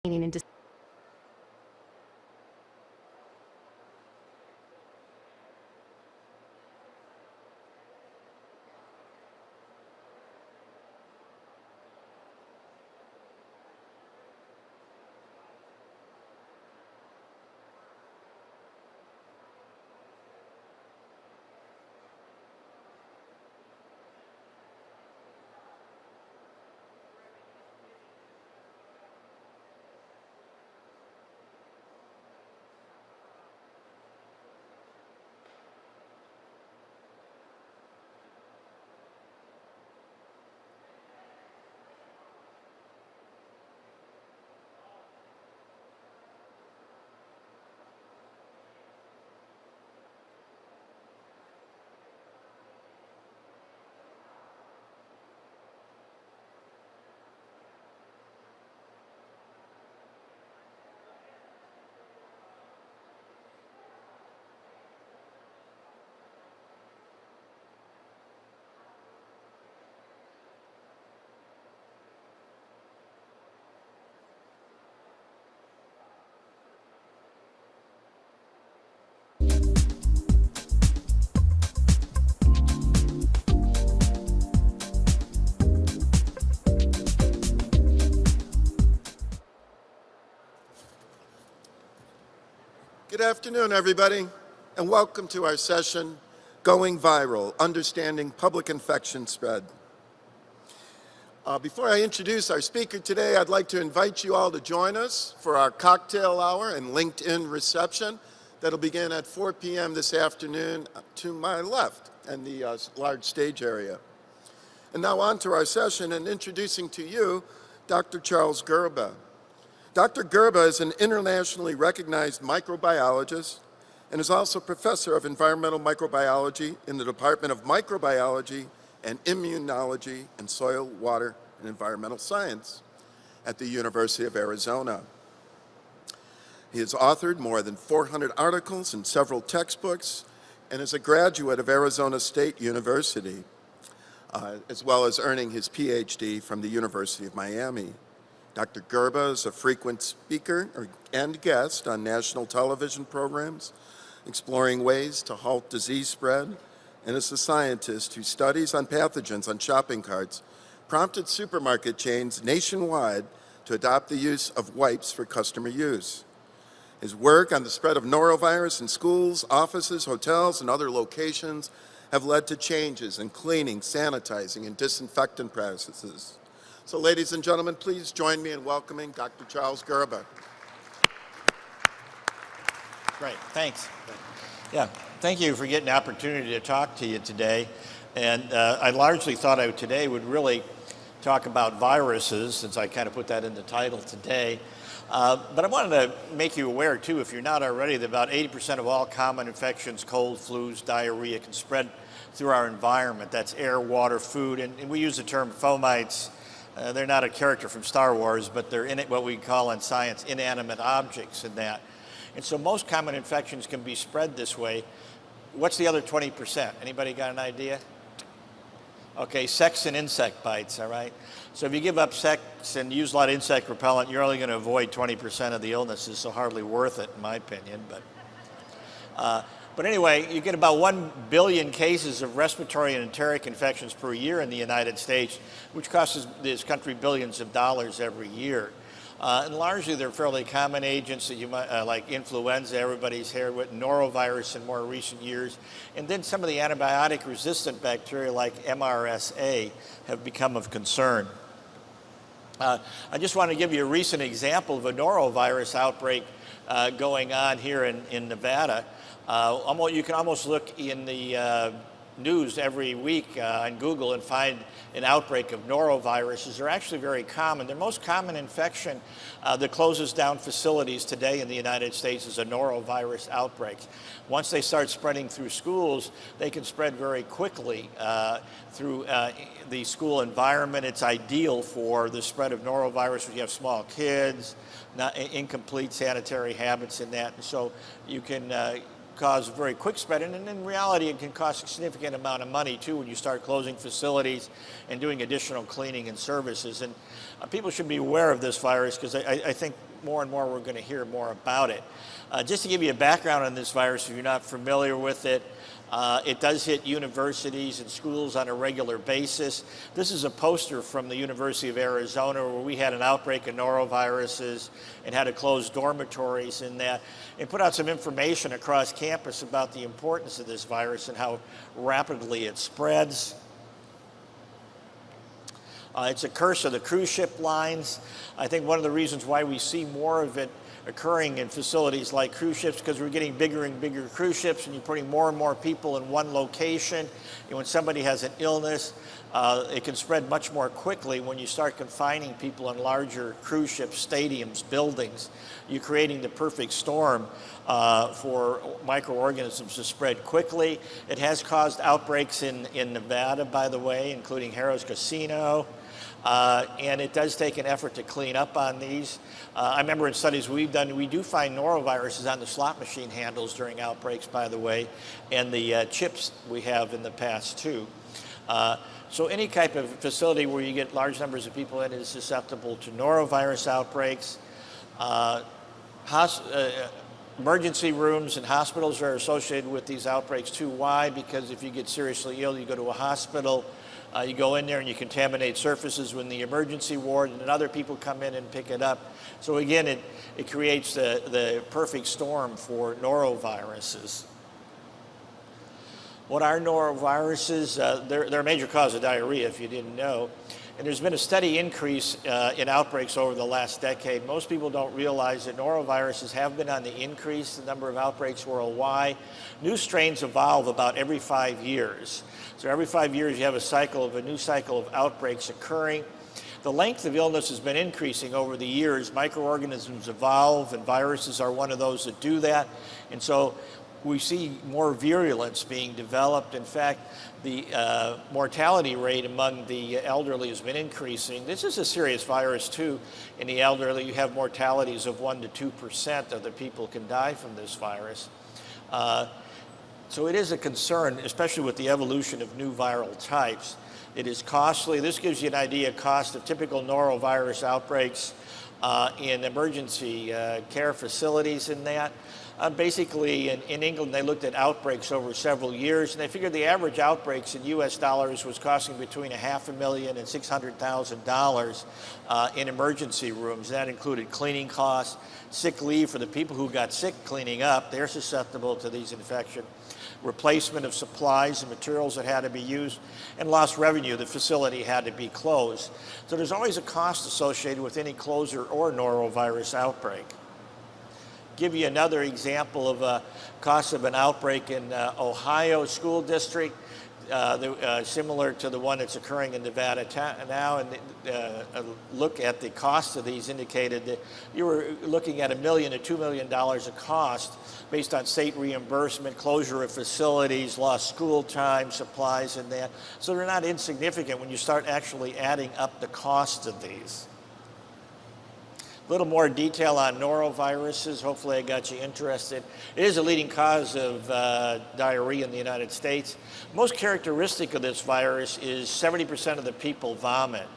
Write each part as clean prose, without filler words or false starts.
and Good afternoon, everybody, and welcome to our session, Going Viral, Understanding Public Infection Spread. Before I introduce our speaker today, I'd like to invite you all to join us for our cocktail hour and LinkedIn reception that'll begin at 4 p.m. this afternoon to my left in the large stage area. And now on to our session and introducing to you Dr. Charles Gerba. Dr. Gerba is an internationally recognized microbiologist and is also professor of environmental microbiology in the Department of Microbiology and Immunology and Soil, Water, and Environmental Science at the University of Arizona. He has authored more than 400 articles and several textbooks and is a graduate of Arizona State University, as well as earning his PhD from the University of Miami. Dr. Gerba is a frequent speaker and guest on national television programs, exploring ways to halt disease spread, and is a scientist whose studies on pathogens on shopping carts prompted supermarket chains nationwide to adopt the use of wipes for customer use. His work on the spread of norovirus in schools, offices, hotels, and other locations have led to changes in cleaning, sanitizing, and disinfectant practices. So ladies and gentlemen, please join me in welcoming Dr. Charles Gerba. Great, thanks. Yeah, thank you for getting the opportunity to talk to you today. And I largely thought I today would really talk about viruses, since I kind of put that in the title today. But I wanted to make you aware too, if you're not already, that about 80% of all common infections, colds, flus, diarrhea, can spread through our environment. That's air, water, food, and we use the term fomites. They're not a character from Star Wars, but they're what we call in science inanimate objects in that. And so most common infections can be spread this way. What's the other 20%? Anybody got an idea? Okay, sex and insect bites, all right? So if you give up sex and use a lot of insect repellent, you're only going to avoid 20% of the illnesses, so hardly worth it, in my opinion. But anyway, you get about 1 billion cases of respiratory and enteric infections per year in the United States, which costs this country billions of dollars every year. And largely they're fairly common agents that you might, like influenza, everybody's heard with, norovirus in more recent years. And then some of the antibiotic resistant bacteria like MRSA have become of concern. I just want to give you a recent example of a norovirus outbreak going on here in Nevada. You can almost look in the news every week on Google and find an outbreak of noroviruses. They're actually very common. The most common infection that closes down facilities today in the United States is a norovirus outbreak. Once they start spreading through schools, they can spread very quickly through the school environment. It's ideal for the spread of norovirus when you have small kids, incomplete sanitary habits in that. And so you can cause very quick spread, and in reality it can cost a significant amount of money too when you start closing facilities and doing additional cleaning and services. And people should be aware of this virus because I think more and more we're going to hear more about it. Just to give you a background on this virus, if you're not familiar with it, it does hit universities and schools on a regular basis. This is a poster from the University of Arizona where we had an outbreak of noroviruses and had to close dormitories in that and put out some information across campus about the importance of this virus and how rapidly it spreads. It's a curse of the cruise ship lines. I think one of the reasons why we see more of it occurring in facilities like cruise ships because we're getting bigger and bigger cruise ships and you're putting more and more people in one location. And when somebody has an illness, it can spread much more quickly when you start confining people in larger cruise ship stadiums, buildings. You're creating the perfect storm for microorganisms to spread quickly. It has caused outbreaks in Nevada, by the way, including Harrah's Casino. And it does take an effort to clean up on these. I remember in studies we've done, we do find noroviruses on the slot machine handles during outbreaks, by the way, and the chips we have in the past too. So any type of facility where you get large numbers of people in is susceptible to norovirus outbreaks. Emergency rooms and hospitals are associated with these outbreaks too. Why? Because if you get seriously ill, you go to a hospital. You go in there and you contaminate surfaces in the emergency ward, and then other people come in and pick it up. So again, it creates the perfect storm for noroviruses. What are noroviruses? They're a major cause of diarrhea, if you didn't know. And there's been a steady increase in outbreaks over the last decade. Most people don't realize that noroviruses have been on the increase, the number of outbreaks worldwide. New strains evolve about every 5 years. So every 5 years you have a new cycle of outbreaks occurring. The length of illness has been increasing over the years. Microorganisms evolve and viruses are one of those that do that. And so we see more virulence being developed. In fact, the mortality rate among the elderly has been increasing. This is a serious virus too. In the elderly, you have mortalities of 1% to 2% of the people can die from this virus. So it is a concern, especially with the evolution of new viral types. It is costly. This gives you an idea of cost of typical norovirus outbreaks in emergency care facilities in that. Basically, in England, they looked at outbreaks over several years, and they figured the average outbreaks in US dollars was costing between $500,000 and $600,000 in emergency rooms. That included cleaning costs, sick leave for the people who got sick cleaning up. They're susceptible to these infections. Replacement of supplies and materials that had to be used, and lost revenue. The facility had to be closed. So there's always a cost associated with any closure or norovirus outbreak. Give you another example of a cost of an outbreak in Ohio school district, similar to the one that's occurring in Nevada now. And a look at the cost of these indicated that you were looking at $1 million to $2 million of cost based on state reimbursement, closure of facilities, lost school time, supplies, and that. So they're not insignificant when you start actually adding up the cost of these. A little more detail on noroviruses. Hopefully I got you interested. It is a leading cause of diarrhea in the United States. Most characteristic of this virus is 70% of the people vomit.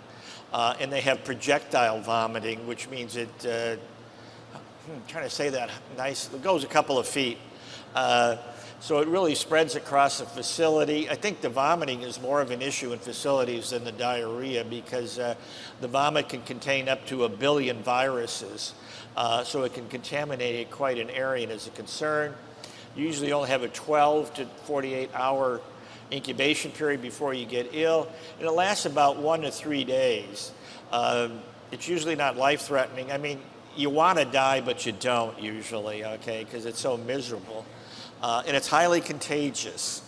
And they have projectile vomiting, which means it, I'm trying to say that nice, it goes a couple of feet. So it really spreads across the facility. I think the vomiting is more of an issue in facilities than the diarrhea because the vomit can contain up to 1 billion viruses. So it can contaminate quite an area, and is a concern. You usually only have a 12 to 48 hour incubation period before you get ill, and it lasts about 1 to 3 days. It's usually not life-threatening. I mean, you want to die, but you don't usually, okay, because it's so miserable. And it's highly contagious.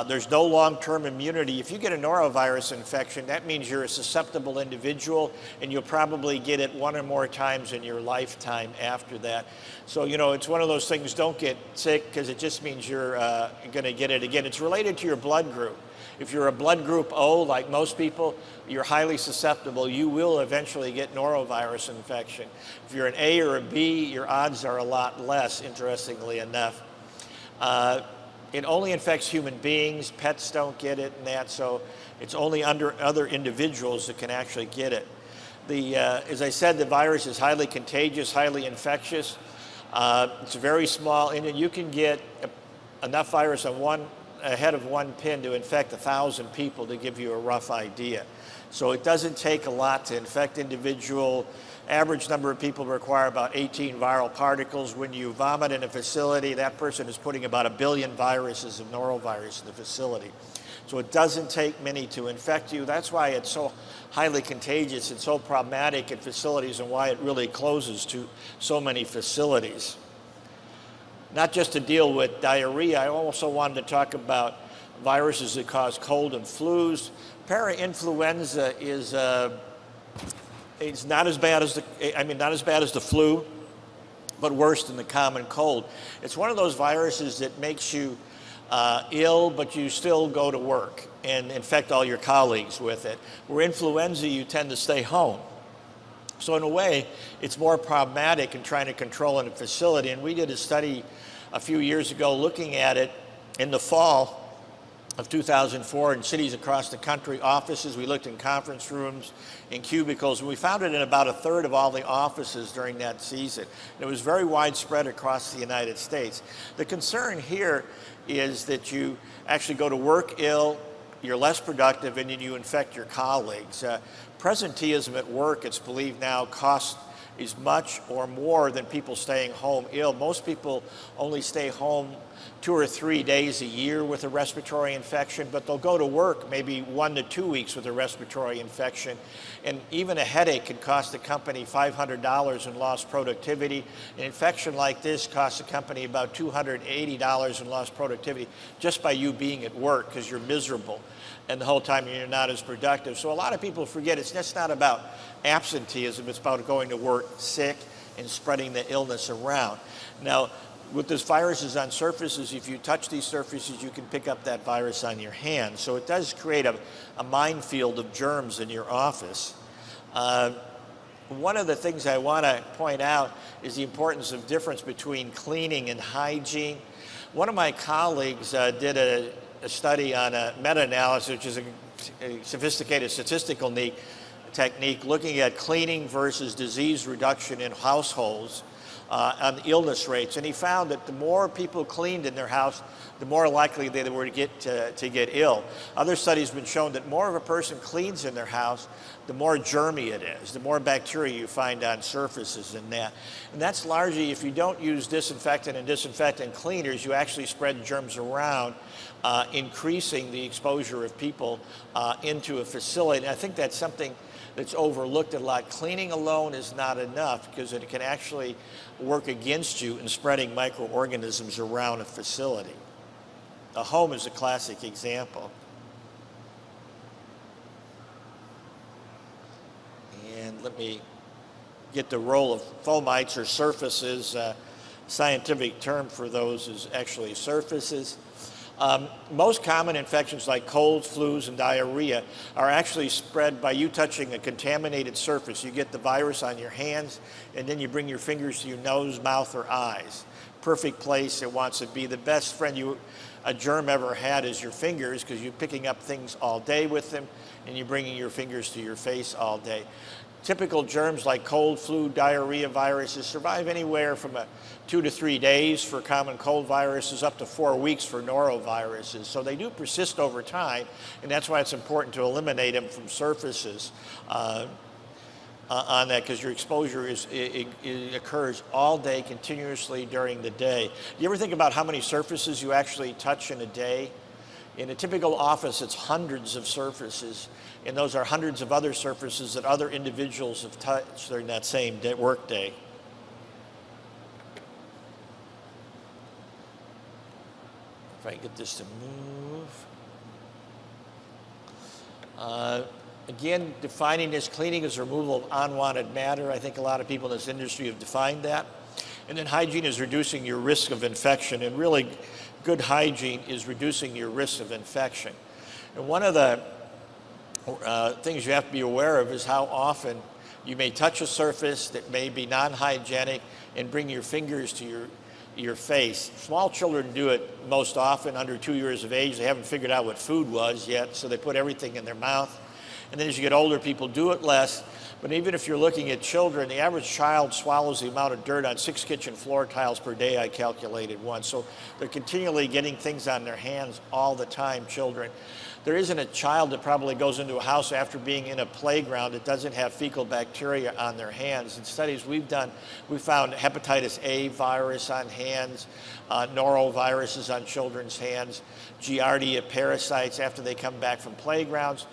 There's no long-term immunity. If you get a norovirus infection, that means you're a susceptible individual, and you'll probably get it 1 or more times in your lifetime after that. So, you know, it's one of those things, don't get sick, because it just means you're going to get it again. It's related to your blood group. If you're a blood group O, like most people, you're highly susceptible. You will eventually get norovirus infection. If you're an A or a B, your odds are a lot less, interestingly enough. It only infects human beings. Pets don't get it and that, so it's only under other individuals that can actually get it. As I said, the virus is highly contagious, highly infectious. It's very small, and you can get enough virus on a head of one pin to infect 1,000 people, to give you a rough idea. So it doesn't take a lot to infect individual. Average number of people require about 18 viral particles. When you vomit in a facility, that person is putting about 1 billion viruses of norovirus in the facility. So it doesn't take many to infect you. That's why it's so highly contagious and so problematic at facilities, and why it really closes to so many facilities. Not just to deal with diarrhea, I also wanted to talk about viruses that cause cold and flus. Parainfluenza is it's not as bad as the flu, but worse than the common cold. It's one of those viruses that makes you ill, but you still go to work and infect all your colleagues with it. Where influenza, you tend to stay home. So in a way, it's more problematic in trying to control in a facility. And we did a study a few years ago looking at it in the fall of 2004 in cities across the country, offices. We looked in conference rooms, in cubicles, and we found it in about 1/3 of all the offices during that season. And it was very widespread across the United States. The concern here is that you actually go to work ill, you're less productive, and then you infect your colleagues. Presenteeism at work, it's believed now, costs as much or more than people staying home ill. Most people only stay home 2 or 3 days a year with a respiratory infection, but they'll go to work maybe 1 to 2 weeks with a respiratory infection. And even a headache can cost the company $500 in lost productivity. An infection like this costs the company about $280 in lost productivity just by you being at work, because you're miserable and the whole time you're not as productive. So a lot of people forget it's just not about absenteeism, it's about going to work sick and spreading the illness around. Now, with this viruses on surfaces, if you touch these surfaces, you can pick up that virus on your hand. So it does create a minefield of germs in your office. One of the things I want to point out is the importance of difference between cleaning and hygiene. One of my colleagues did a study on a meta-analysis, which is a sophisticated statistical technique looking at cleaning versus disease reduction in households on illness rates. And he found that the more people cleaned in their house, the more likely they were to get ill. Other studies have been shown that more of a person cleans in their house, the more germy it is, the more bacteria you find on surfaces in that. And that's largely, if you don't use disinfectant and disinfectant cleaners, you actually spread germs around, increasing the exposure of people into a facility. And I think that's something that's overlooked a lot. Cleaning alone is not enough, because it can actually work against you in spreading microorganisms around a facility. A home is a classic example. And let me get the role of fomites, or surfaces. Scientific term for those is actually surfaces. Most common infections like colds, flus, and diarrhea are actually spread by you touching a contaminated surface. You get the virus on your hands, and then you bring your fingers to your nose, mouth, or eyes. Perfect place it wants to be. The best friend a germ ever had is your fingers, because you're picking up things all day with them, and you're bringing your fingers to your face all day. Typical germs like cold, flu, diarrhea viruses survive anywhere from 2 to 3 days for common cold viruses, up to 4 weeks for noroviruses. So they do persist over time, and that's why it's important to eliminate them from surfaces on that, because your exposure it occurs all day, continuously during the day. You ever think about how many surfaces you actually touch in a day? In a typical office, it's hundreds of surfaces, and those are hundreds of other surfaces that other individuals have touched during that same work day. If I can get this to move. Again, defining this, cleaning is removal of unwanted matter. I think a lot of people in this industry have defined that. And then hygiene is reducing your risk of infection, and really good hygiene is reducing your risk of infection. And one of the things you have to be aware of is how often you may touch a surface that may be non-hygienic and bring your fingers to your face. Small children do it most often, under 2 years of age. They haven't figured out what food was yet, so they put everything in their mouth. And then as you get older, people do it less. But even if you're looking at children, the average child swallows the amount of dirt on 6 kitchen floor tiles per day, I calculated once. So they're continually getting things on their hands all the time, children. There isn't a child that probably goes into a house after being in a playground that doesn't have fecal bacteria on their hands. In studies we've done, we found hepatitis A virus on hands, noroviruses on children's hands, Giardia parasites after they come back from playgrounds.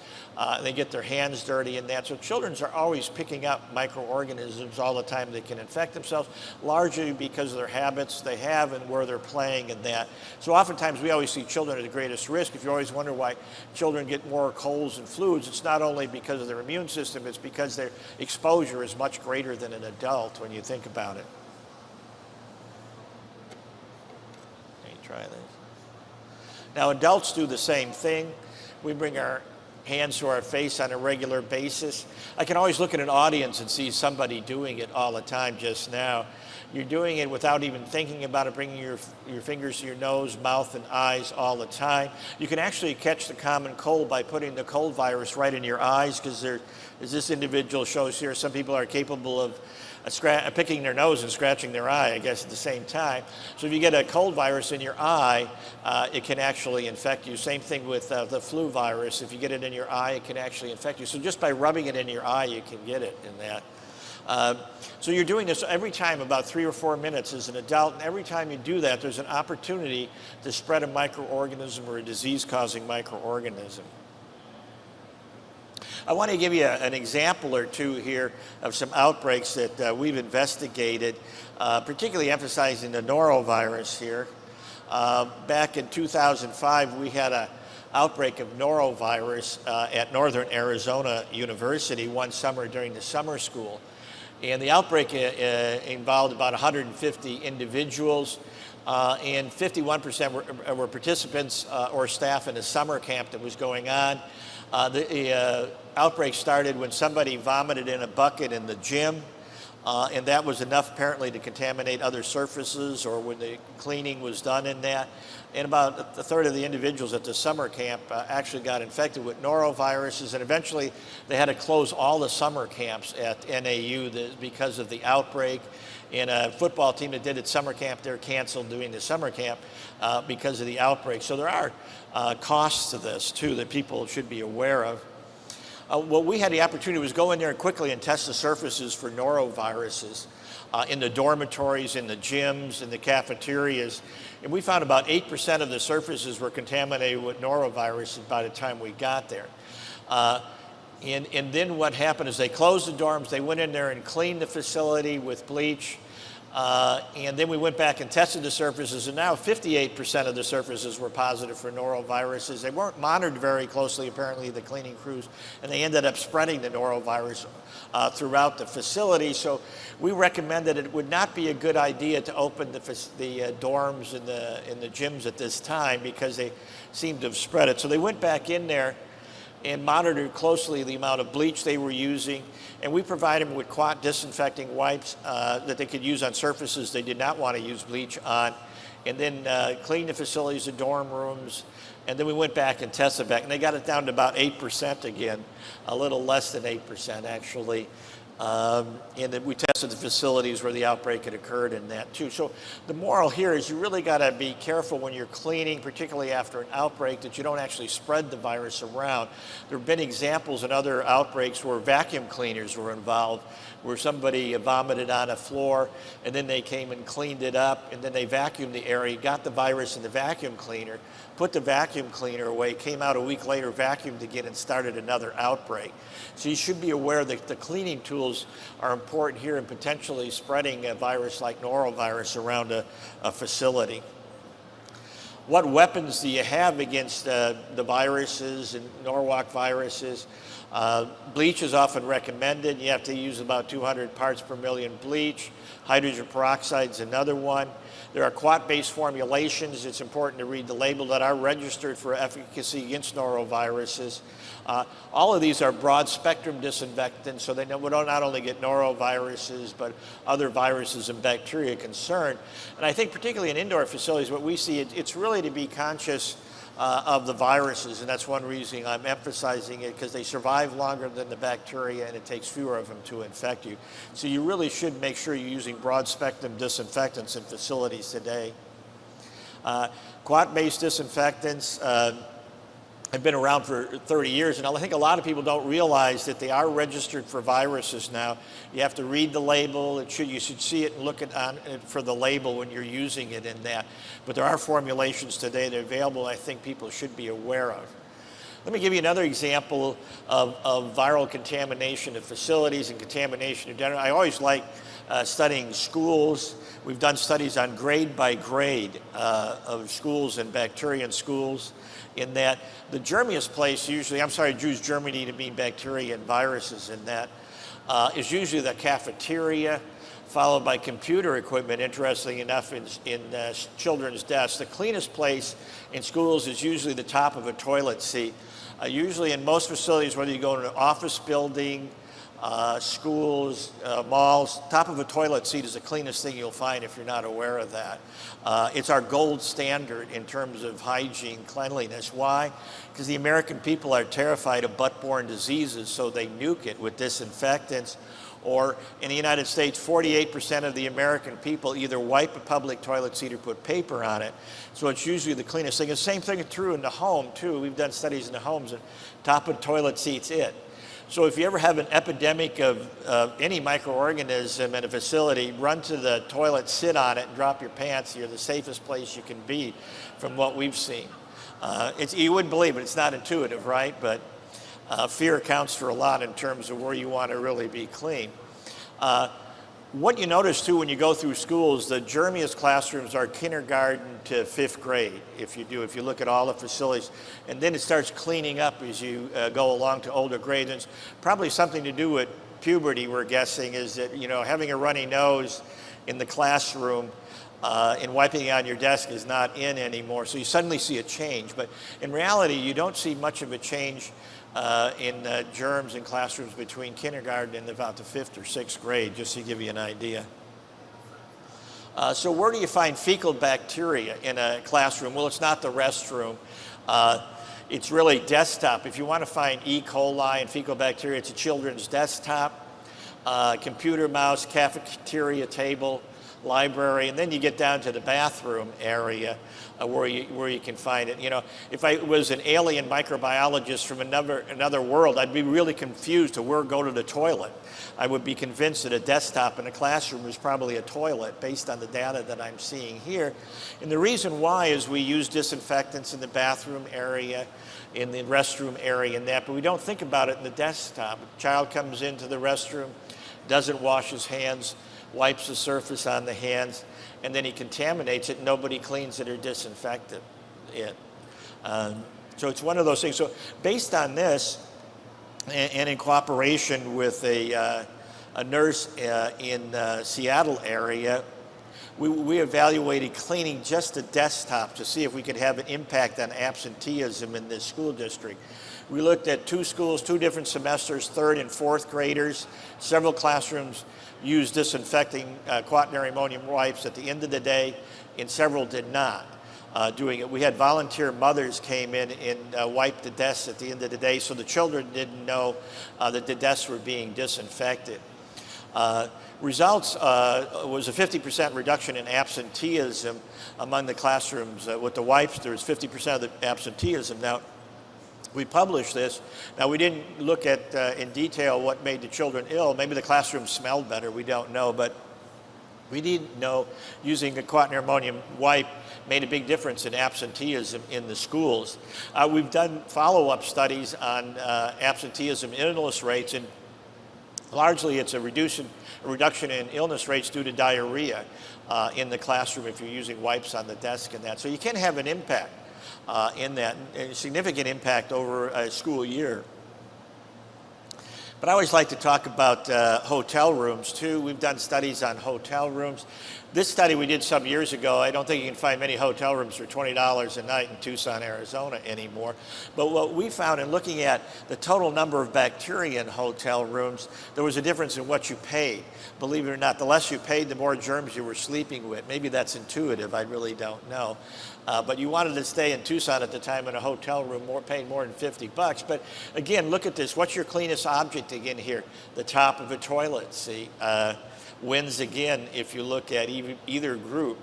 They get their hands dirty and that. So children are always picking up microorganisms all the time that can infect themselves, largely because of their habits they have and where they're playing and that. So oftentimes we always see children at the greatest risk. If you always wonder why children get more colds and flus, it's not only because of their immune system, it's because their exposure is much greater than an adult when you think about it. Let me try this. Now adults do the same thing. We bring our hands to our face on a regular basis. I can always look at an audience and see somebody doing it all the time just now. You're doing it without even thinking about it, bringing your fingers to your nose, mouth, and eyes all the time. You can actually catch the common cold by putting the cold virus right in your eyes, because as this individual shows here, some people are capable of picking their nose and scratching their eye, I guess, at the same time. So if you get a cold virus in your eye, it can actually infect you. Same thing with the flu virus. If you get it in your eye, it can actually infect you. So just by rubbing it in your eye, you can get it in that. So you're doing this every time, about 3 or 4 minutes as an adult, and every time you do that, there's an opportunity to spread a microorganism or a disease-causing microorganism. I want to give you an example or two here of some outbreaks that we've investigated, particularly emphasizing the norovirus here. Back in 2005, we had an outbreak of norovirus at Northern Arizona University one summer during the summer school. And the outbreak involved about 150 individuals, and 51% were participants or staff in a summer camp that was going on. The outbreak started when somebody vomited in a bucket in the gym, and that was enough apparently to contaminate other surfaces, or when the cleaning was done in that. And about a third of the individuals at the summer camp actually got infected with noroviruses, and eventually they had to close all the summer camps at NAU because of the outbreak. And a football team that did its summer camp, they're canceled doing the summer camp because of the outbreak. So there are costs to this too that people should be aware of. What we had the opportunity was go in there quickly and test the surfaces for noroviruses in the dormitories, in the gyms, in the cafeterias. And we found about 8% of the surfaces were contaminated with noroviruses by the time we got there. And then what happened is they closed the dorms, they went in there and cleaned the facility with bleach, and then we went back and tested the surfaces, and now 58% of the surfaces were positive for noroviruses. They weren't monitored very closely, apparently, the cleaning crews, and they ended up spreading the norovirus throughout the facility. So we recommended it would not be a good idea to open the dorms and the gyms at this time, because they seemed to have spread it. So they went back in there and monitored closely the amount of bleach they were using, and we provided them with quat disinfecting wipes that they could use on surfaces they did not want to use bleach on, and then cleaned the facilities, the dorm rooms, and then we went back and tested back, and they got it down to about 8% again, a little less than 8% actually. And then we tested the facilities where the outbreak had occurred in that too. So the moral here is you really got to be careful when you're cleaning, particularly after an outbreak, that you don't actually spread the virus around. There have been examples in other outbreaks where vacuum cleaners were involved, where somebody vomited on a floor and then they came and cleaned it up, and then they vacuumed the area, got the virus in the vacuum cleaner, put the vacuum cleaner away, came out a week later, vacuumed again, and started another outbreak. So you should be aware that the cleaning tools are important here in potentially spreading a virus like norovirus around a facility. What weapons do you have against the viruses and Norwalk viruses? Bleach is often recommended. You have to use about 200 parts per million bleach. Hydrogen peroxide is another one. There are quat-based formulations. It's important to read the label that are registered for efficacy against noroviruses. All of these are broad-spectrum disinfectants, so they will not only get noroviruses, but other viruses and bacteria concerned. And I think particularly in indoor facilities, what we see, it's really to be conscious of the viruses, and that's one reason I'm emphasizing it, because they survive longer than the bacteria and it takes fewer of them to infect you. So you really should make sure you're using broad spectrum disinfectants in facilities today. Quat-based disinfectants have been around for 30 years, and I think a lot of people don't realize that they are registered for viruses now. You have to read the label. You should see it and look for the label when you're using it in that. But there are formulations today that are available I think people should be aware of. Let me give you another example of viral contamination of facilities and contamination in general. I always like studying schools. We've done studies on grade by grade of schools and bacteria in schools, in that the germiest place usually, I'm sorry, I use Germany to mean bacteria and viruses in that, is usually the cafeteria, followed by computer equipment, interestingly enough, in children's desks. The cleanest place in schools is usually the top of a toilet seat. Usually in most facilities, whether you go to an office building, schools, malls, top of a toilet seat is the cleanest thing you'll find if you're not aware of that. It's our gold standard in terms of hygiene, cleanliness. Why? Because the American people are terrified of butt-borne diseases, so they nuke it with disinfectants. Or in the United States, 48% of the American people either wipe a public toilet seat or put paper on it. So it's usually the cleanest thing. The same thing is true in the home, too. We've done studies in the homes, and top of toilet seat's it. So if you ever have an epidemic of any microorganism in a facility, run to the toilet, sit on it, and drop your pants. You're the safest place you can be from what we've seen. You wouldn't believe it. It's not intuitive, right? But fear accounts for a lot in terms of where you want to really be clean. What you notice, too, when you go through schools, the germiest classrooms are kindergarten to 5th grade, if you look at all the facilities. And then it starts cleaning up as you go along to older grades. And it's probably something to do with puberty, we're guessing, is that, having a runny nose in the classroom and wiping on your desk is not in anymore. So you suddenly see a change. But in reality, you don't see much of a change in germs in classrooms between kindergarten and about the 5th or 6th grade, just to give you an idea. So where do you find fecal bacteria in a classroom? Well, it's not the restroom. It's really desktop. If you want to find E. coli and fecal bacteria, it's a children's desktop, computer mouse, cafeteria table, library, and then you get down to the bathroom area where you can find it. If I was an alien microbiologist from another world, I'd be really confused to where to go to the toilet. I would be convinced that a desktop in a classroom is probably a toilet based on the data that I'm seeing here. And the reason why is we use disinfectants in the bathroom area, in the restroom area and that, but we don't think about it in the desktop. A child comes into the restroom, doesn't wash his hands, wipes the surface on the hands, and then he contaminates it. Nobody cleans it or disinfects it. So it's one of those things. So based on this, and in cooperation with a nurse in Seattle area, we evaluated cleaning just the desktop to see if we could have an impact on absenteeism in this school district. We looked at 2 schools, 2 different semesters, 3rd and 4th graders. Several classrooms used disinfecting quaternary ammonium wipes at the end of the day, and several did not doing it. We had volunteer mothers came in and wiped the desks at the end of the day, so the children didn't know that the desks were being disinfected. Results was a 50% reduction in absenteeism among the classrooms. With the wipes, there was 50% of the absenteeism. Now, we published this. Now, we didn't look at in detail what made the children ill. Maybe the classroom smelled better, we don't know, but we didn't know using a quaternary ammonium wipe made a big difference in absenteeism in the schools. We've done follow-up studies on absenteeism illness rates, and largely it's a reduction in illness rates due to diarrhea in the classroom if you're using wipes on the desk and that. So you can have an impact in that, a significant impact over a school year. But I always like to talk about hotel rooms too. We've done studies on hotel rooms. This study we did some years ago, I don't think you can find many hotel rooms for $20 a night in Tucson, Arizona anymore. But what we found in looking at the total number of bacteria in hotel rooms, there was a difference in what you paid. Believe it or not, the less you paid, the more germs you were sleeping with. Maybe that's intuitive, I really don't know. But you wanted to stay in Tucson at the time in a hotel room, paying more than $50. But again, look at this. What's your cleanest object again here? The top of a toilet, see? Wins again if you look at either group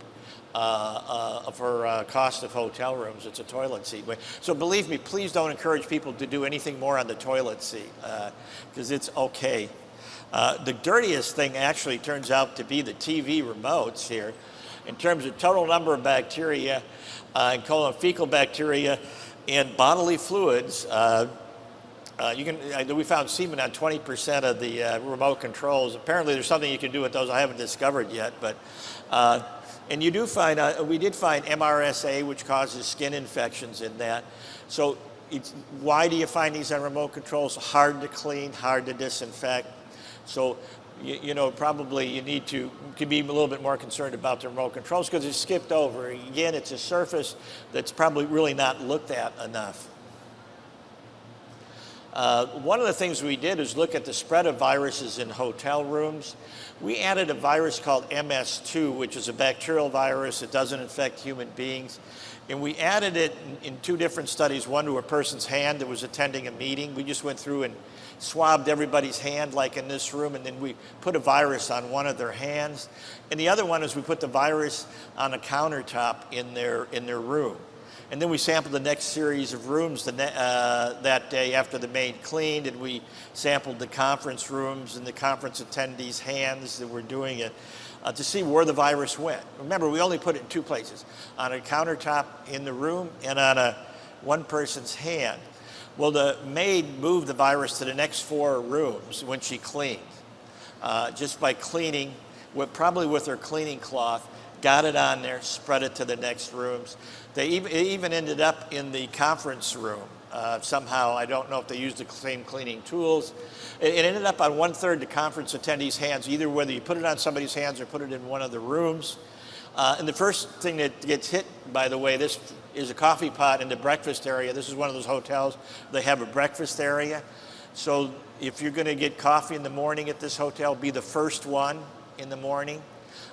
for cost of hotel rooms. It's a toilet seat. So believe me, please don't encourage people to do anything more on the toilet seat because it's okay. The dirtiest thing actually turns out to be the TV remotes here. In terms of total number of bacteria, and colon fecal bacteria and bodily fluids, we found semen on 20% of the remote controls. Apparently there's something you can do with those I haven't discovered yet, but and you do find, we did find MRSA, which causes skin infections in that. So why do you find these on remote controls? Hard to clean, hard to disinfect. So probably you need to be a little bit more concerned about the remote controls because it's skipped over. Again, it's a surface that's probably really not looked at enough. One of the things we did is look at the spread of viruses in hotel rooms. We added a virus called MS2, which is a bacterial virus. It doesn't infect human beings. And we added it in two different studies, one to a person's hand that was attending a meeting. We just went through and swabbed everybody's hand like in this room, and then we put a virus on one of their hands. And the other one is we put the virus on a countertop in their room. And then we sampled the next series of rooms that day after the maid cleaned, and we sampled the conference rooms and the conference attendees' hands that were doing it to see where the virus went. Remember, we only put it in two places, on a countertop in the room and on one person's hand. Well, the maid moved the virus to the next 4 rooms when she cleaned, just by cleaning, probably with her cleaning cloth, got it on there, spread it to the next rooms. They even ended up in the conference room. Somehow, I don't know if they used the same cleaning tools. It ended up on 1/3 the conference attendees' hands, either whether you put it on somebody's hands or put it in one of the rooms. And the first thing that gets hit, by the way, this is a coffee pot in the breakfast area. This is one of those hotels. They have a breakfast area. So if you're going to get coffee in the morning at this hotel, be the first one in the morning,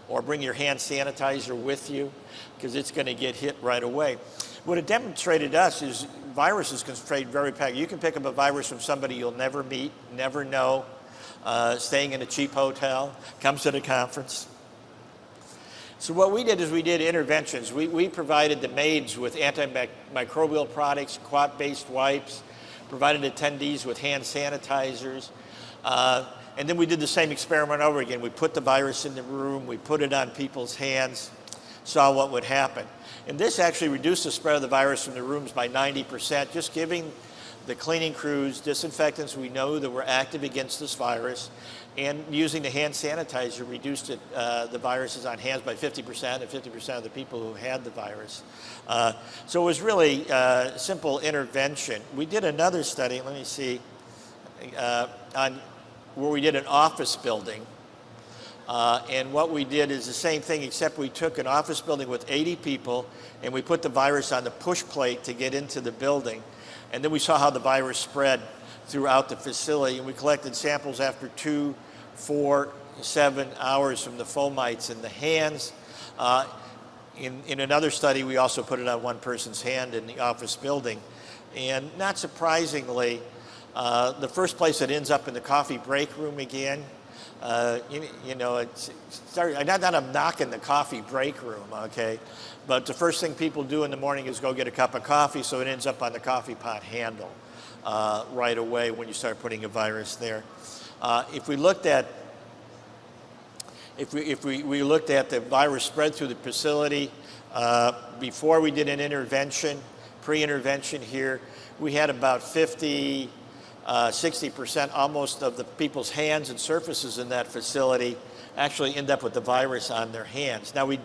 or bring your hand sanitizer with you because it's going to get hit right away. What it demonstrated to us is viruses can spread very fast. You can pick up a virus from somebody you'll never meet, never know, staying in a cheap hotel, comes to the conference. So what we did is we did interventions. We provided the maids with antimicrobial products, quat-based wipes, provided attendees with hand sanitizers, and then we did the same experiment over again. We put the virus in the room, we put it on people's hands, saw what would happen. And this actually reduced the spread of the virus from the rooms by 90%, just giving the cleaning crews disinfectants we know that were active against this virus, and using the hand sanitizer reduced the viruses on hands by 50%, and 50% of the people who had the virus. So it was really a simple intervention. We did another study, let me see, where we did an office building. And what we did is the same thing, except we took an office building with 80 people and we put the virus on the push plate to get into the building. And then we saw how the virus spread throughout the facility. And we collected samples after 2, 4, 7 hours from the fomites in the hands. In another study, we also put it on one person's hand in the office building. And not surprisingly, the first place it ends up in the coffee break room again. Not I'm knocking the coffee break room, okay? But the first thing people do in the morning is go get a cup of coffee, so it ends up on the coffee pot handle right away when you start putting a virus there. If we looked at the virus spread through the facility before we did an intervention, pre-intervention here, we had about 60% almost of the people's hands and surfaces in that facility actually end up with the virus on their hands. Now we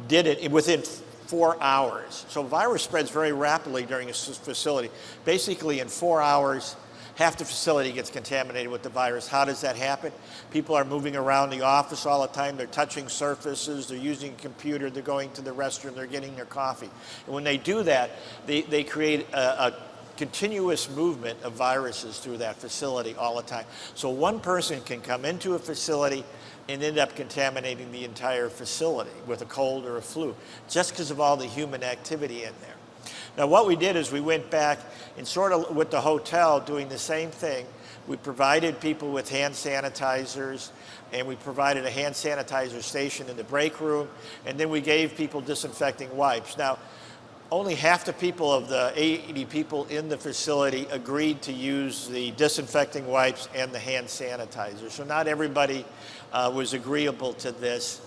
did it within 4 hours. So virus spreads very rapidly during a facility. Basically in 4 hours, half the facility gets contaminated with the virus. How does that happen? People are moving around the office all the time. They're touching surfaces. They're using a computer. They're going to the restroom. They're getting their coffee. And when they do that, they create a continuous movement of viruses through that facility all the time. So one person can come into a facility and end up contaminating the entire facility with a cold or a flu, just because of all the human activity in there. Now what we did is we went back and sort of with the hotel doing the same thing. We provided people with hand sanitizers, and we provided a hand sanitizer station in the break room, and then we gave people disinfecting wipes. Now, only half the people of the 80 people in the facility agreed to use the disinfecting wipes and the hand sanitizer. So not everybody was agreeable to this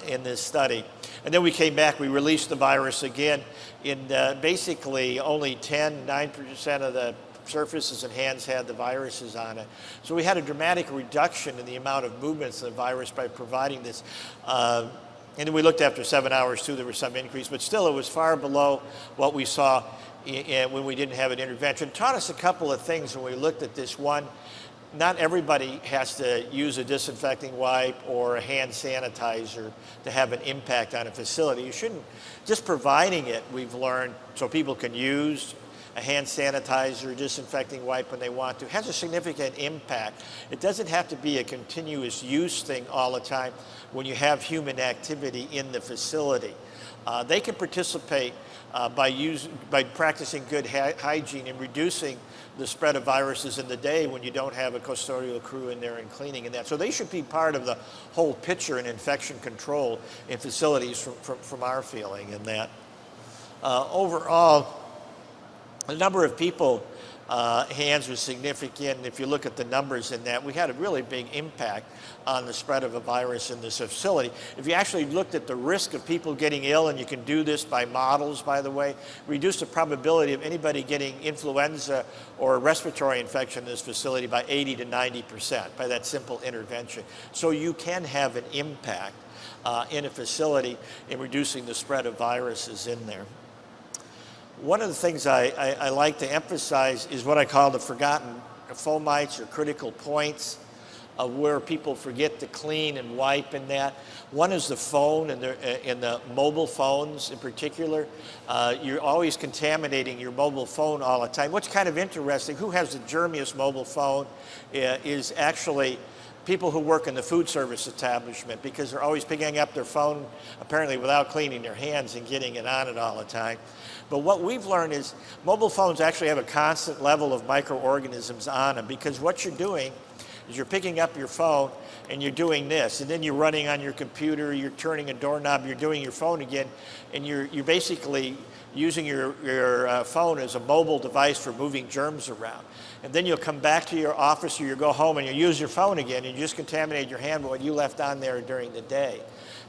in this study. And then we came back, we released the virus again. In basically only 9% of the surfaces and hands had the viruses on it. So we had a dramatic reduction in the amount of movements of the virus by providing this. And then we looked after 7 hours too, there was some increase, but still it was far below what we saw when we didn't have an intervention. It taught us a couple of things when we looked at this. One, not everybody has to use a disinfecting wipe or a hand sanitizer to have an impact on a facility. You shouldn't, just providing it, we've learned, so people can use a hand sanitizer, disinfecting wipe when they want to, has a significant impact. It doesn't have to be a continuous use thing all the time when you have human activity in the facility. They can participate by practicing good hygiene and reducing the spread of viruses in the day when you don't have a custodial crew in there and cleaning and that. So they should be part of the whole picture in infection control in facilities from our feeling in that. Overall, the number of people, hands was significant. If you look at the numbers in that, we had a really big impact on the spread of a virus in this facility. If you actually looked at the risk of people getting ill, and you can do this by models, by the way, reduce the probability of anybody getting influenza or respiratory infection in this facility by 80 to 90% by that simple intervention. So you can have an impact in a facility in reducing the spread of viruses in there. One of the things I like to emphasize is what I call the forgotten fomites or critical points of where people forget to clean and wipe and that. One is the phone and the mobile phones in particular. You're always contaminating your mobile phone all the time. What's kind of interesting, who has the germiest mobile phone is actually people who work in the food service establishment, because they're always picking up their phone apparently without cleaning their hands and getting it on it all the time. But what we've learned is mobile phones actually have a constant level of microorganisms on them, because what you're doing is you're picking up your phone and you're doing this, and then you're running on your computer, you're turning a doorknob, you're doing your phone again, and you're basically using your phone as a mobile device for moving germs around. And then you'll come back to your office or you go home and you use your phone again, and you just contaminate your hand with what you left on there during the day.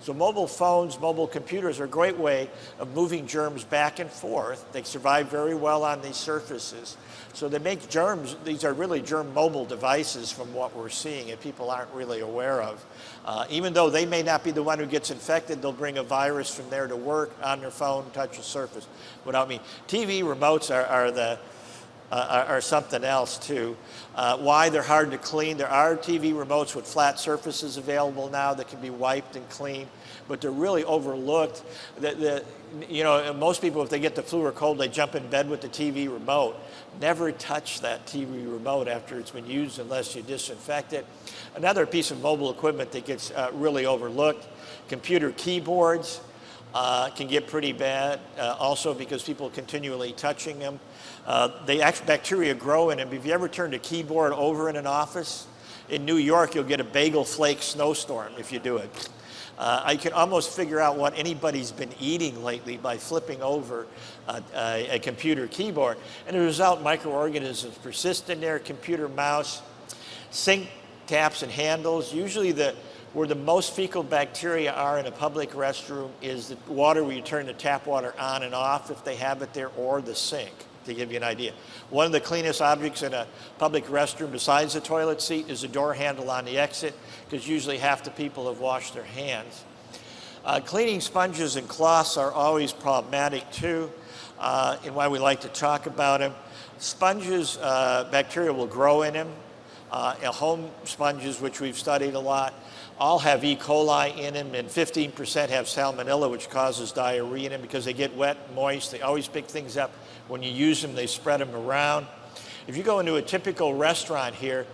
So mobile phones, mobile computers are a great way of moving germs back and forth. They survive very well on these surfaces. So they make germs, these are really germ mobile devices from what we're seeing, and people aren't really aware of. Even though they may not be the one who gets infected, they'll bring a virus from there to work on their phone, touch a surface without me. TV remotes are something else too. Why they're hard to clean? There are TV remotes with flat surfaces available now that can be wiped and cleaned, but they're really overlooked. You know, most people, if they get the flu or cold, they jump in bed with the TV remote. Never touch that TV remote after it's been used unless you disinfect it. Another piece of mobile equipment that gets really overlooked, computer keyboards. Can get pretty bad also because people are continually touching them. Bacteria grow in them. If you ever turned a keyboard over in an office, in New York you'll get a bagel flake snowstorm if you do it. I can almost figure out what anybody's been eating lately by flipping over a computer keyboard. And as a result, microorganisms persist in there, computer mouse, sink taps and handles. Usually where the most fecal bacteria are in a public restroom is the water where you turn the tap water on and off if they have it there, or the sink, to give you an idea. One of the cleanest objects in a public restroom besides the toilet seat is the door handle on the exit, because usually half the people have washed their hands. Cleaning sponges and cloths are always problematic too, and why we like to talk about them. Sponges, bacteria will grow in them. Home sponges, which we've studied a lot, all have E. coli in them, and 15% have salmonella, which causes diarrhea in them because they get wet, moist. They always pick things up. When you use them, they spread them around. If you go into a typical restaurant here,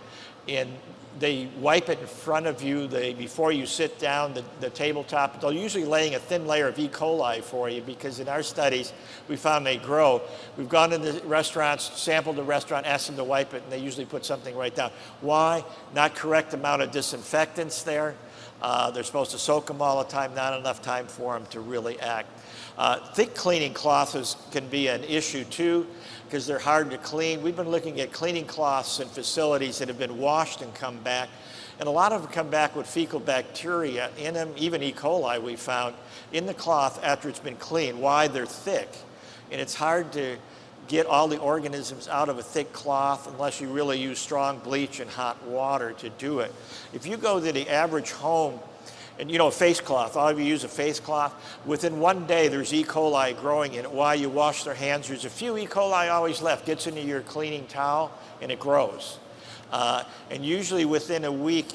and they wipe it in front of you before you sit down, the tabletop, they're usually laying a thin layer of E. coli for you because in our studies, we found they grow. We've gone into restaurants, sampled the restaurant, asked them to wipe it, and they usually put something right down. Why? Not correct amount of disinfectants there. They're supposed to soak them all the time, not enough time for them to really act. Thick cleaning cloths can be an issue too, because they're hard to clean. We've been looking at cleaning cloths in facilities that have been washed and come back, and a lot of them come back with fecal bacteria in them, even E. coli we found in the cloth after it's been cleaned. Why? They're thick, and it's hard to get all the organisms out of a thick cloth unless you really use strong bleach and hot water to do it. If you go to the average home, and you know, a face cloth, all of you use a face cloth, within one day there's E. coli growing in it. Why? You wash their hands, there's a few E. coli always left, gets into your cleaning towel, and it grows. And usually within a week,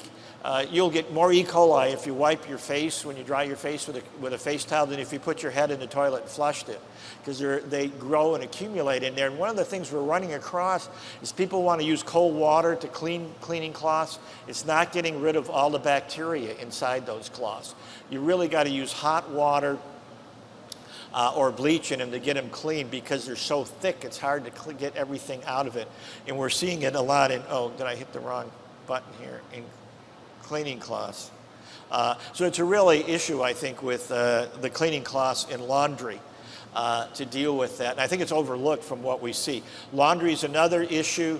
you'll get more E. coli if you wipe your face, when you dry your face with a face towel, than if you put your head in the toilet and flushed it, because they grow and accumulate in there. And one of the things we're running across is people want to use cold water to clean cleaning cloths. It's not getting rid of all the bacteria inside those cloths. You really got to use hot water or bleach in them to get them clean, because they're so thick it's hard to get everything out of it. And we're seeing it a lot in, oh, did I hit the wrong button here, in cleaning cloths. So it's a really issue, I think, with the cleaning cloths in laundry to deal with that. And I think it's overlooked from what we see. Laundry is another issue,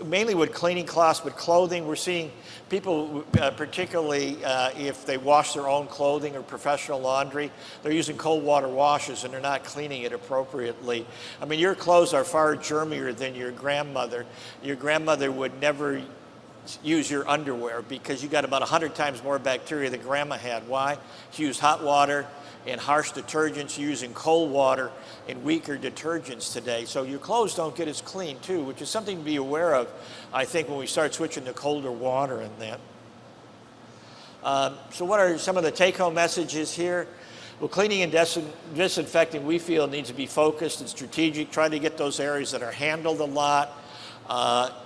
mainly with cleaning cloths, but clothing. We're seeing people, particularly if they wash their own clothing or professional laundry, they're using cold water washes and they're not cleaning it appropriately. I mean, your clothes are far germier than your grandmother. Your grandmother would never use your underwear because you got about 100 times more bacteria than grandma had. Why? She used hot water and harsh detergents, using cold water and weaker detergents today. So your clothes don't get as clean too, which is something to be aware of, I think, when we start switching to colder water and that. So what are some of the take-home messages here? Well, cleaning and disinfecting, we feel, needs to be focused and strategic. Try to get those areas that are handled a lot,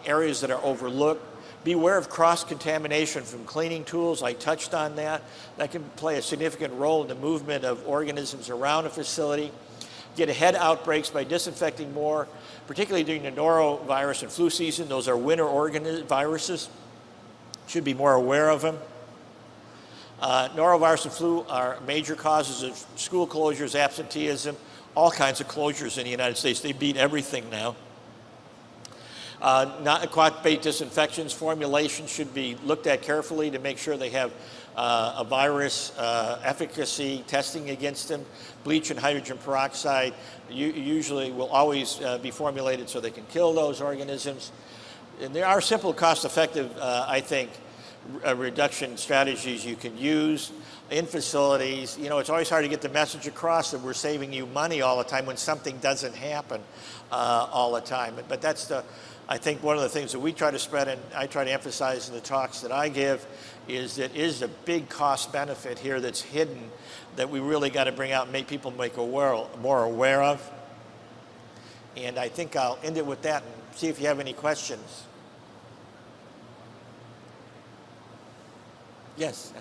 areas that are overlooked. Beware of cross-contamination from cleaning tools. I touched on that. That can play a significant role in the movement of organisms around a facility. Get ahead of outbreaks by disinfecting more, particularly during the norovirus and flu season. Those are winter viruses. Should be more aware of them. Norovirus and flu are major causes of school closures, absenteeism, all kinds of closures in the United States. They beat everything now. Aquatic-based disinfections formulations should be looked at carefully to make sure they have a virus efficacy testing against them. Bleach and hydrogen peroxide usually will always be formulated so they can kill those organisms. And there are simple, cost-effective, I think, reduction strategies you can use in facilities. You know, it's always hard to get the message across that we're saving you money all the time when something doesn't happen all the time. But that's I think one of the things that we try to spread, and I try to emphasize in the talks that I give, is that is a big cost benefit here that's hidden that we really got to bring out and make people more aware of. And I think I'll end it with that and see if you have any questions. Yes.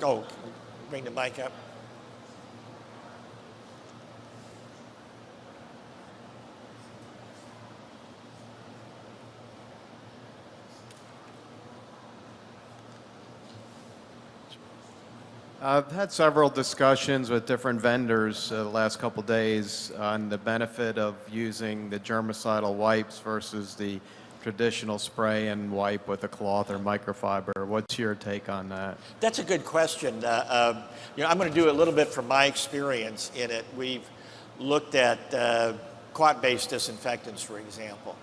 Oh, bring the mic up. I've had several discussions with different vendors the last couple days on the benefit of using the germicidal wipes versus the traditional spray and wipe with a cloth or microfiber. What's your take on that? That's a good question. You know, I'm going to do a little bit from my experience in it. We've looked at quat-based disinfectants, for example.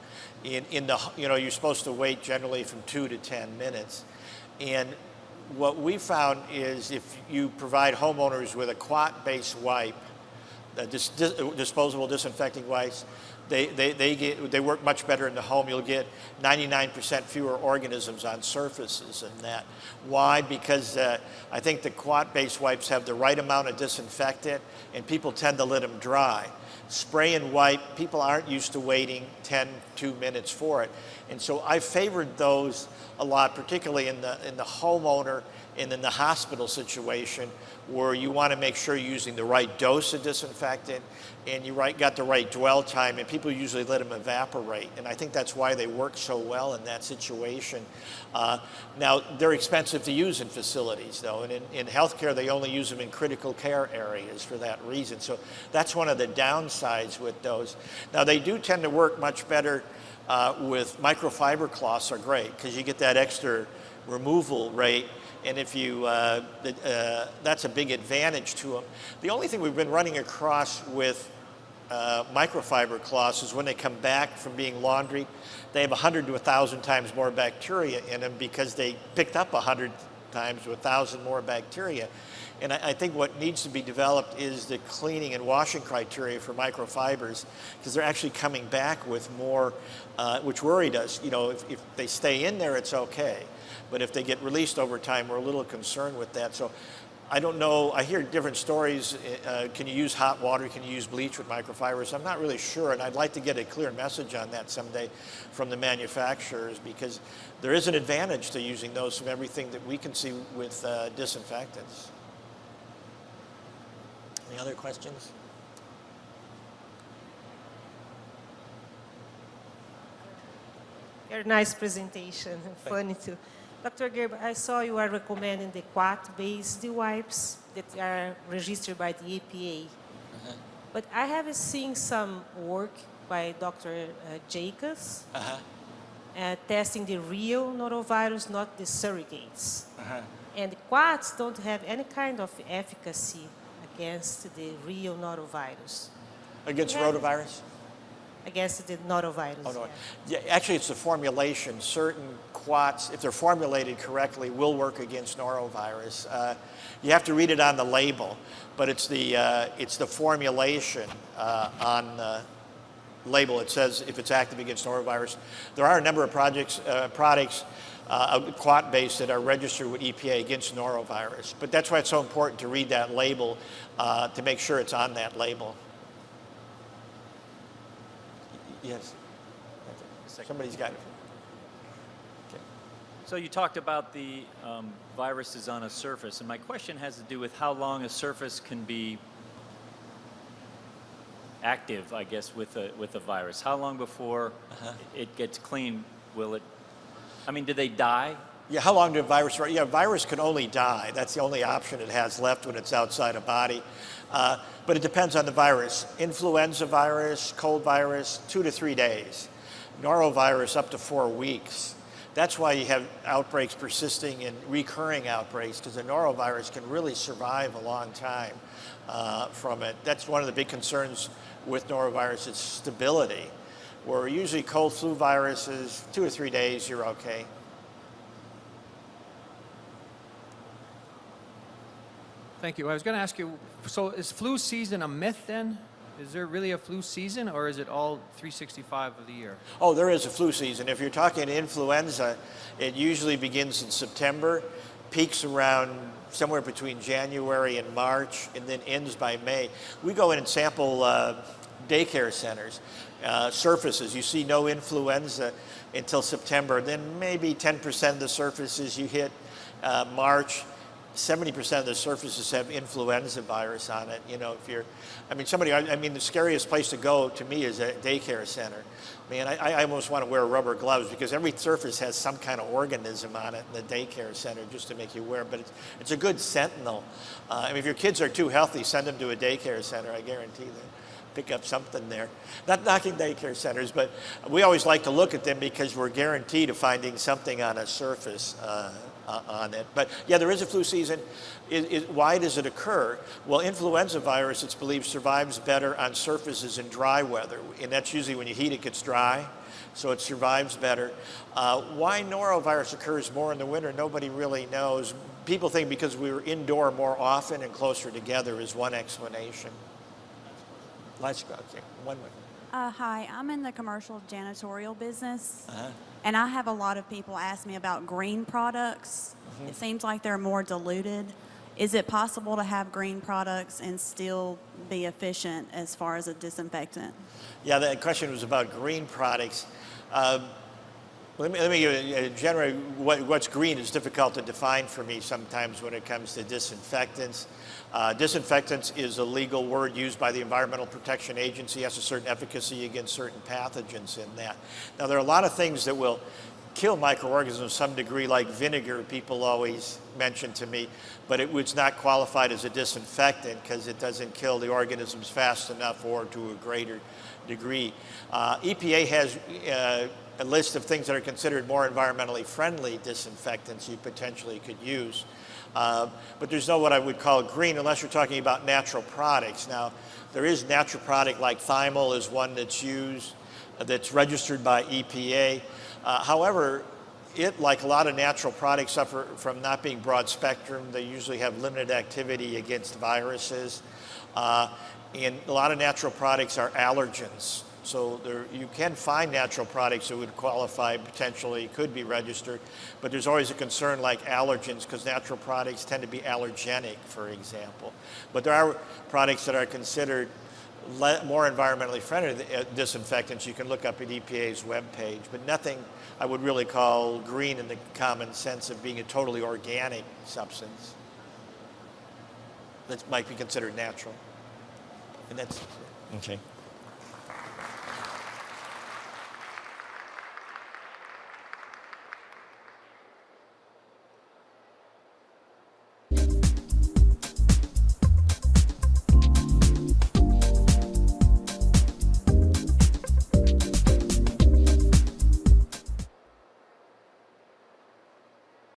In the, you know, you're supposed to wait generally from 2 to 10 minutes. And what we found is if you provide homeowners with a quat-based wipe, disposable disinfecting wipes, they work much better in the home. You'll get 99% fewer organisms on surfaces than that. Why? Because I think the quat-based wipes have the right amount of disinfectant, and people tend to let them dry. Spray and wipe, people aren't used to waiting 2 minutes for it. And so I favored those a lot, particularly in the homeowner and in the hospital situation, where you want to make sure you're using the right dose of disinfectant and you got the right dwell time, and people usually let them evaporate. And I think that's why they work so well in that situation. Now, they're expensive to use in facilities, though, and in healthcare, they only use them in critical care areas for that reason. So that's one of the downsides with those. Now, they do tend to work much better with microfiber cloths are great, because you get that extra removal rate. And if you, that's a big advantage to them. The only thing we've been running across with microfiber cloths is when they come back from being laundried, they have 100 to 1,000 times more bacteria in them because they picked up 100 times to 1,000 more bacteria. And I think what needs to be developed is the cleaning and washing criteria for microfibers, because they're actually coming back with more, which worried us. You know, if they stay in there, it's okay. But if they get released over time, we're a little concerned with that. So I don't know, I hear different stories. Can you use hot water? Can you use bleach with microfibers? I'm not really sure, and I'd like to get a clear message on that someday from the manufacturers, because there is an advantage to using those from everything that we can see with disinfectants. Any other questions? Very nice presentation, funny too. Dr. Gerba, I saw you are recommending the quat-based wipes that are registered by the EPA. But I have seen some work by Dr. Jacobs testing the real norovirus, not the surrogates. And the quats don't have any kind of efficacy against the real norovirus. Against rotavirus? Against the norovirus. Oh, no. Yeah, actually, it's the formulation. Certain quats, if they're formulated correctly, will work against norovirus. You have to read it on the label, but it's the formulation on the label. It says if it's active against norovirus. There are a number of products quat-based that are registered with EPA against norovirus. But that's why it's so important to read that label to make sure it's on that label. Yes. Somebody's got it. Okay. So you talked about the viruses on a surface, and my question has to do with how long a surface can be active, I guess, with a virus. How long before it gets clean will it? I mean, do they die? Yeah, how long do a virus? Yeah, a virus can only die. That's the only option it has left when it's outside a body. But it depends on the virus. Influenza virus, cold virus, 2 to 3 days. Norovirus, up to 4 weeks. That's why you have outbreaks persisting and recurring outbreaks, because the norovirus can really survive a long time from it. That's one of the big concerns with norovirus, is stability. Where usually cold flu viruses, 2 or 3 days, you're okay. Thank you. I was going to ask you, so is flu season a myth then? Is there really a flu season, or is it all 365 of the year? Oh, there is a flu season. If you're talking influenza, it usually begins in September, peaks around somewhere between January and March, and then ends by May. We go in and sample daycare centers, surfaces. You see no influenza until September. Then maybe 10% of the surfaces you hit March. 70% of the surfaces have influenza virus on it. You know, if you're, I mean, the scariest place to go to me is a daycare center. Man, I almost want to wear rubber gloves, because every surface has some kind of organism on it in the daycare center, just to make you aware. But it's a good sentinel. I mean, if your kids are too healthy, send them to a daycare center. I guarantee that. Pick up something there. Not knocking daycare centers, but we always like to look at them because we're guaranteed of finding something on a surface on it. But yeah, there is a flu season. Why does it occur? Well, influenza virus, it's believed, survives better on surfaces in dry weather. And that's usually when you heat, it gets dry. So it survives better. Why norovirus occurs more in the winter, nobody really knows. People think because we were indoor more often and closer together is one explanation. Let's go. Okay, one minute. Hi, I'm in the commercial janitorial business, and I have a lot of people ask me about green products. It seems like they're more diluted. Is it possible to have green products and still be efficient as far as a disinfectant? Yeah, the question was about green products. Let me give a general, what's green is difficult to define for me sometimes when it comes to disinfectants. Disinfectants is a legal word used by the Environmental Protection Agency. It has a certain efficacy against certain pathogens in that. Now, there are a lot of things that will kill microorganisms to some degree, like vinegar, people always mention to me, but it was not qualified as a disinfectant because it doesn't kill the organisms fast enough or to a greater degree. EPA has a list of things that are considered more environmentally friendly disinfectants you potentially could use. But there's no what I would call green unless you're talking about natural products. Now, there is natural product like thymol is one that's used, that's registered by EPA. However, it, like a lot of natural products, suffer from not being broad spectrum. They usually have limited activity against viruses. And a lot of natural products are allergens. So you can find natural products that would qualify, potentially could be registered, but there's always a concern like allergens because natural products tend to be allergenic, for example. But there are products that are considered more environmentally friendly disinfectants you can look up at EPA's webpage, but nothing I would really call green in the common sense of being a totally organic substance that might be considered natural. And that's okay.